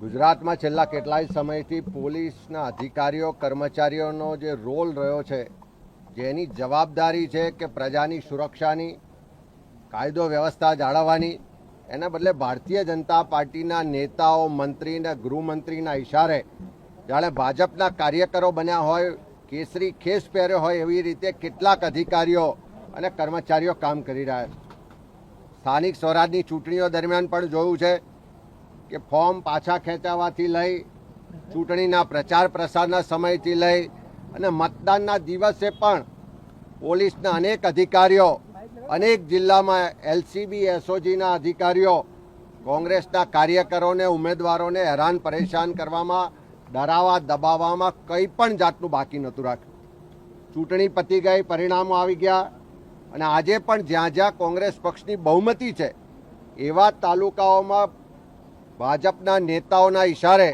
ગુજરાતમાં છેલ્લા કેટલાય સમયથી પોલીસના અધિકારીઓ કર્મચારીઓનો જે રોલ રહ્યો છે, જેની જવાબદારી છે કે પ્રજાની સુરક્ષાની, કાયદો વ્યવસ્થા જાળવવાની, એના બદલે ભારતીય જનતા પાર્ટીના નેતાઓ, મંત્રી અને ગૃહમંત્રીના ઇશારે જાણે ભાજપના કાર્યકરો બન્યા હોય, કેસરી ખેસ પહેર્યો હોય એવી રીતે કેટલાક અધિકારીઓ અને કર્મચારીઓ કામ કરી રહ્યા છે. સ્થાનિક સ્વરાજની ચૂંટણીઓ દરમિયાન પણ જોયું છે કે ફોર્મ પાછા ખેંચાવાથી લઈ, ચૂંટણીના પ્રચાર પ્રસારના સમયથી લઈ અને મતદાનના દિવસે પણ પોલીસના અનેક અધિકારીઓ, અનેક જિલ્લામાં એલસીબી એસઓજીના અધિકારીઓ કોંગ્રેસના કાર્યકરોને, ઉમેદવારોને હેરાન પરેશાન કરવામાં, ડરાવવા દબાવવામાં કંઈ પણ જાતનું બાકી નહોતું રાખ્યું. ચૂંટણી પતી ગઈ, પરિણામો આવી ગયા અને આજે પણ જ્યાં જ્યાં કોંગ્રેસ પક્ષની બહુમતી છે એવા તાલુકાઓમાં ભાજપના નેતાઓના ઇશારે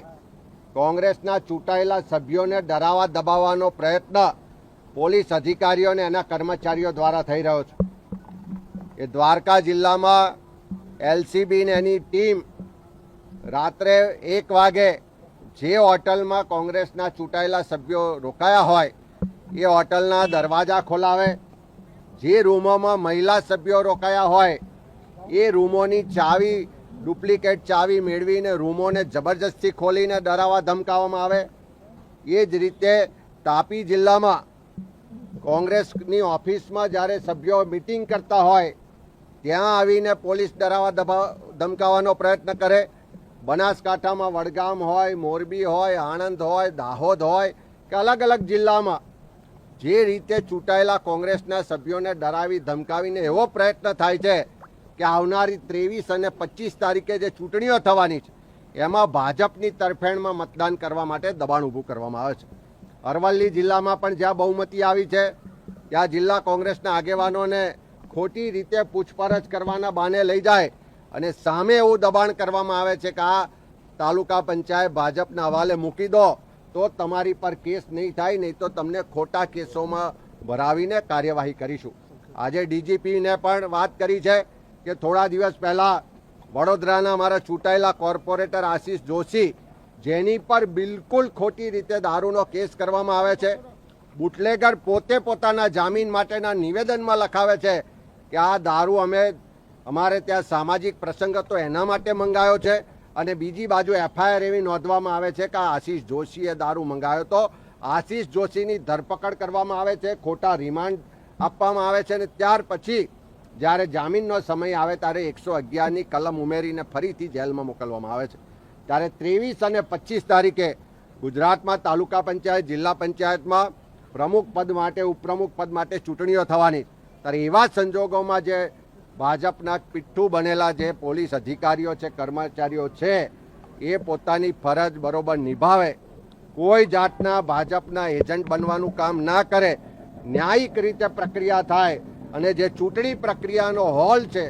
કોંગ્રેસના ચૂંટાયેલા સભ્યોને ડરાવવા દબાવવાનો પ્રયત્ન પોલીસ અધિકારીઓ અને એના કર્મચારીઓ દ્વારા થઈ રહ્યો છે. એ દ્વારકા જિલ્લામાં એલસીબી ને એની ટીમ રાત્રે 1 વાગે જે હોટલમાં કોંગ્રેસના ચૂંટાયેલા સભ્યો રોકાયા હોય એ હોટલના દરવાજા ખોલાવે, જે રૂમોમાં મહિલા સભ્યો રોકાયા હોય એ રૂમોની ચાવી, ડુપ્લિકેટ ચાવી મેળવીને રૂમોને જબરજસ્તી ખોલીને ડરાવવા ધમકાવવામાં આવે. એ જ રીતે તાપી જિલ્લામાં કોંગ્રેસની ઓફિસમાં જ્યારે સભ્યો મિટિંગ કરતા હોય ત્યાં આવીને પોલીસ ડરાવવા ધમકાવવાનો પ્રયત્ન કરે. બનાસકાંઠામાં વડગામ હોય, મોરબી હોય, આણંદ હોય, દાહોદ હોય કે અલગ અલગ જિલ્લામાં જે રીતે ચૂંટાયેલા કોંગ્રેસના સભ્યોને ડરાવી ધમકાવીને એવો પ્રયત્ન થાય છે કે આવનારી 23 અને 25 તારીખે જે ચૂંટણીઓ થવાની છે એમાં ભાજપની તરફેણમાં મતદાન કરવા માટે દબાણ ઊભું કરવામાં આવે છે. અરવલ્લી જિલ્લામાં પણ જ્યાં બહુમતી આવી છે ત્યાં જિલ્લા કોંગ્રેસના આગેવાનોને ખોટી રીતે પૂછપરછ કરવાના બહાને લઈ જાય અને સામે એવું દબાણ કરવામાં આવે છે કે આ તાલુકા પંચાયત ભાજપના હવાલે મૂકી દો તો તમારી પર કેસ નહીં થાય, નહીં તો તમને ખોટા કેસોમાં ભરાવીને કાર્યવાહી કરીશું. આજે ડીજીપીને પણ વાત કરી છે કે થોડા દિવસ પહેલાં વડોદરાના અમારા ચૂંટાયેલા કોર્પોરેટર આશીષ જોશી, જેની પર બિલકુલ ખોટી રીતે દારૂનો કેસ કરવામાં આવે છે, બુટલેગર પોતે પોતાના જામીન માટેના નિવેદનમાં લખાવે છે કે આ દારૂ અમારે ત્યાં સામાજિક પ્રસંગ હતો એના માટે મંગાયો છે અને બીજી બાજુ એફઆઈઆર એવી નોંધવામાં આવે છે કે આશીષ જોશીએ દારૂ મંગાવ્યો હતો. આશીષ જોશીની ધરપકડ કરવામાં આવે છે, ખોટા રિમાન્ડ આપવામાં આવે છે અને ત્યાર પછી જ્યારે જામીનનો સમય આવે ત્યારે 111ની કલમ ઉમેરીને ફરીથી જેલમાં મોકલવામાં આવે છે. ત્યારે 23 અને 25 તારીખે ગુજરાતમાં તાલુકા પંચાયત, જિલ્લા પંચાયતમાં પ્રમુખ પદ માટે, ઉપપ્રમુખ પદ માટે ચૂંટણીઓ થવાની. ત્યારે એવા સંજોગોમાં જે ભાજપના પિઠ્ઠું બનેલા જે પોલીસ અધિકારીઓ છે, કર્મચારીઓ છે, એ પોતાની ફરજ બરોબર નિભાવે, કોઈ જાતના ભાજપના એજન્ટ બનવાનું કામ ના કરે, ન્યાયિક રીતે પ્રક્રિયા થાય અને જે ચૂંટણી પ્રક્રિયાનો હોલ છે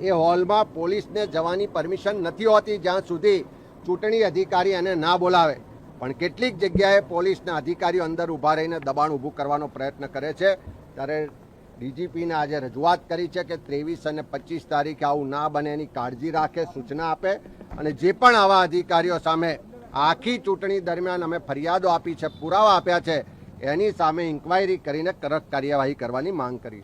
એ હોલમાં પોલીસને જવાની પરમિશન નથી હોતી જ્યાં સુધી ચૂંટણી અધિકારી એને ના બોલાવે. પણ કેટલીક જગ્યાએ પોલીસના અધિકારીઓ અંદર ઊભા રહીને દબાણ ઊભું કરવાનો પ્રયત્ન કરે છે. ત્યારે ડીજીપીને આજે રજૂઆત કરી છે કે 23 અને 25 તારીખે આવું ના બને એની કાળજી રાખે, સૂચના આપે અને જે પણ આવા અધિકારીઓ સામે આખી ચૂંટણી દરમિયાન અમે ફરિયાદો આપી છે, પુરાવા આપ્યા છે, એની સામે ઇન્ક્વાયરી કરીને કડક કાર્યવાહી કરવાની માંગ કરી છે.